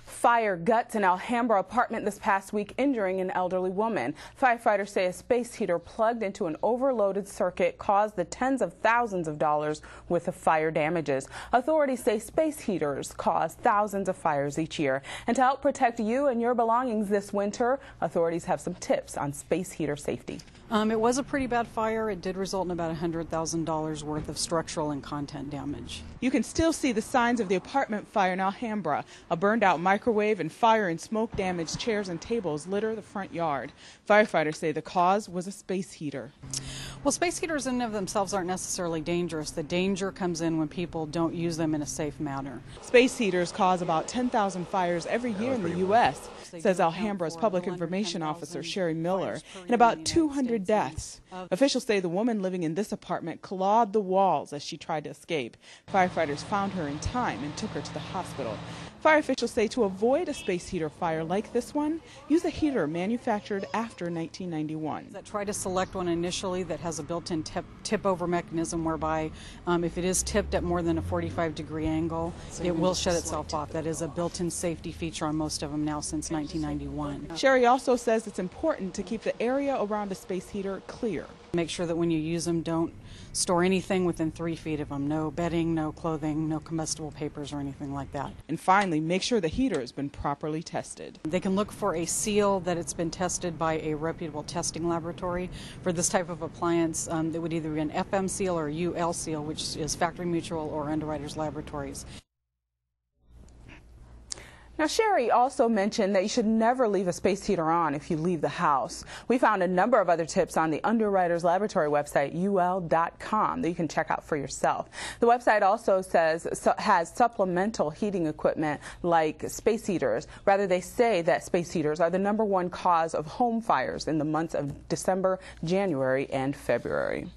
Fire guts an Alhambra apartment this past week, injuring an elderly woman. Firefighters say a space heater plugged into an overloaded circuit caused the tens of thousands of dollars worth of fire damages. Authorities say space heaters cause thousands of fires each year. And to help protect you and your belongings this winter, authorities have some tips on space heater safety. It was a pretty bad fire. It did result in about $100,000 worth of structural and content damage. You can still see the signs of the apartment fire in Alhambra. A burned-out microwave and fire and smoke-damaged chairs and tables litter the front yard. Firefighters say the cause was a space heater. Well, space heaters in and of themselves aren't necessarily dangerous. The danger comes in when people don't use them in a safe manner. Space heaters cause about 10,000 fires every year in the U.S., says Alhambra's public information officer Sherry Miller, and about 200 deaths. Officials say the woman living in this apartment clawed the walls as she tried to escape. Firefighters found her in time and took her to the hospital. Fire officials say to avoid a space heater fire like this one, use a heater manufactured after 1991. Try to select one initially that has a built-in tip-over mechanism whereby if it is tipped at more than a 45-degree angle, it will shut itself off. That is a built-in safety feature on most of them now since 1991. Sherry also says it's important to keep the area around a space heater clear. Make sure that when you use them, don't store anything within 3 feet of them. No bedding, no clothing, no combustible papers or anything like that. And finally, make sure the heater has been properly tested. They can look for a seal that it's been tested by a reputable testing laboratory. For this type of appliance, it would either be an FM seal or a UL seal, which is Factory Mutual or Underwriters Laboratories. Now, Sherry also mentioned that you should never leave a space heater on if you leave the house. We found a number of other tips on the Underwriters Laboratory website, ul.com, that you can check out for yourself. The website also has supplemental heating equipment like space heaters. Rather, they say that space heaters are the #1 cause of home fires in the months of December, January, and February.